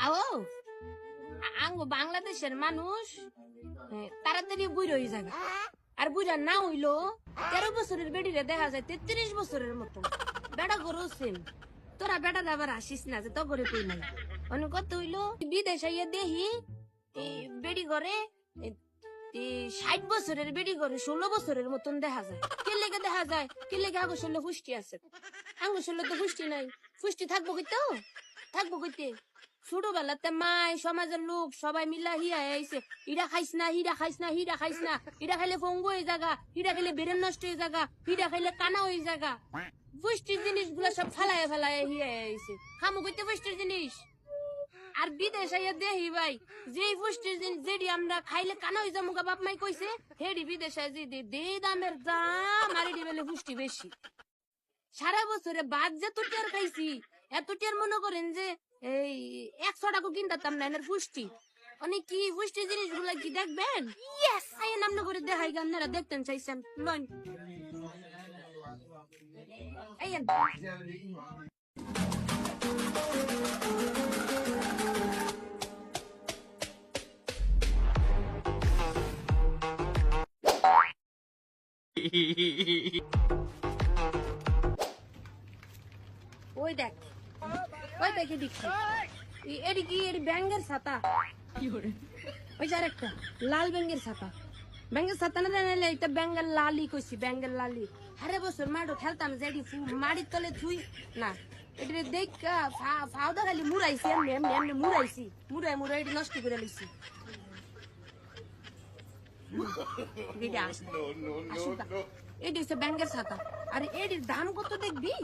আও আঙ্গো বাংলাদেশের মানুষ তাড়াতাড়ি বুড়ো হয়ে যাবে আর বুড়া না হইলো 13 বছরের বেডিরে দেখা যায় 33 বছরের মতো বেড়া গরু সেম তোরা বেটা আবার আসিস না যে তো করে কই নাই অনেক কত হইলো বিদেশে ইয়ে দেখি বেডি করে 60 বছরের বেডি করে 16 বছরের মতন দেখা যায় কে লেগে দেখা যায় কে লেগে আগো শরীরে পুষ্টি আছে আঙ্গো শরীরে তো পুষ্টি নাই পুষ্টি থাকবো কইতে থাকবো কইতে ছোটবেলাতে মাই সমাজের লোক সবাই মিলা হিয়া আইছে ইরা খাইস না হিরা খাইস না হিরা খাইস না হিরা খাইলে ফঙ্গু হয়ে জায়গা হিরা খাইলে বেরেন নষ্ট হয়ে জায়গা হিরা খাইলে কানা হয়ে জায়গা পুষ্টির জিনিস গুলা সব ফালায় ফালায় হিয়া আইছে খামু কইতে পুষ্টির জিনিস আর বিদেশে দেখি ভাই যে পুষ্টির জিনিস যেটি আমরা খাইলে কানা হয়ে যাবো বাপ মাই কইছে হেডি বিদেশে যে দে দামের দাম আর এটি বেলে পুষ্টি বেশি সারা বছরে বাদ যে টিয়ার খাইছি এত টিয়ার মনে করেন যে এই 100 টাকা কিনতাম না এর পুষ্টি অনেক কি পুষ্টি জিনিসগুলা কি দেখবেন আইন নাম করে দেখাই আপনারা দেখতেন চাইছেন লন আইন ওই দেখ ওই দেখে দেখছি এটি কি এর ব্যাঙ্গের ছাতা ওই যে আরেকটা লাল ব্যাঙ্গের ছাতা ব্যাঙ্গের ছাতা না জানাইলে এটা ব্যাঙ্গের লালি কইছি ব্যাঙ্গের লালি হারে বছর মাঠও খেলতাম যে এটি মাটির তলে থুই না এটি দেখ ফাউদা খালি মুড়াইছি এমনি এমনি এমনি মুড়াইছি মুড়াই মুড়াই এটি নষ্ট করে লিছি এটি হচ্ছে ব্যাঙ্গের ছাতা আর এটির দাম কত দেখবি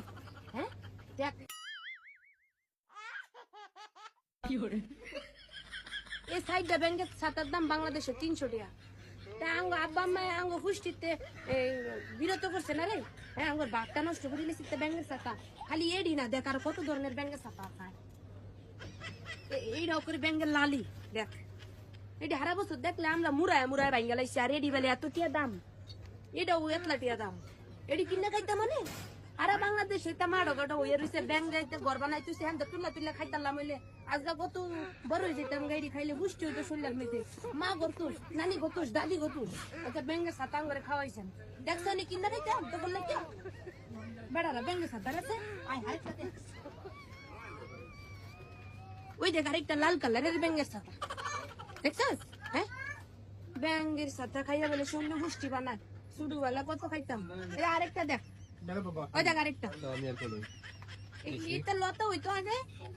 হ্যাঁ দেখ এই সাইডটা ব্যাংকের ছাতার দাম বাংলাদেশে 300 টাকা তা আঙ্গ আব্বা আম্মা আঙ্গ পুষ্টিতে বিরত করছে না রে হ্যাঁ আঙ্গর বাপটা নষ্ট করে দিয়েছি ব্যাংকের ছাতা খালি এডি না দেখ আর কত ধরনের ব্যাংকের ছাতা আছে এইটাও করে ব্যাংকের লালি দেখ এটি হারা বছর দেখলে আমরা মুড়ায় মুড়ায় ভাঙ্গা লাইছি আর এডি বেলে এত টিয়া দাম এটাও এতলা টিয়া দাম এডি কিনে খাইতে মানে আরে বাংলাদেশ এটা মাড়ো গটা হয়ে রয়েছে ব্যাংক যাইতে ঘর বানাইতেছে হ্যাঁ তুলা তুলা খাইতাম হইলে আজকে কত বড় হয়ে যেতাম গাড়ি খাইলে পুষ্টি হইতো শরীরের মধ্যে মা গতুস নানি গতুস দাদি গতুস আচ্ছা ব্যাংকে সাতাং করে খাওয়াইছেন দেখছো নি কিনা খাইতাম তো বললে কি বেড়ারা ব্যাংকে সাতার আছে আয় আরেকটা দেখ ওই দেখ আরেকটা লাল কালারের ব্যাংকের ছাতা দেখছস হ্যাঁ ব্যাংকের ছাতা খাইয়া বলে শরীরে পুষ্টি বানায় ছোটবেলা কত খাইতাম আরেকটা দেখ ওই দেখ আরেকটা এটা লতা হইতো আগে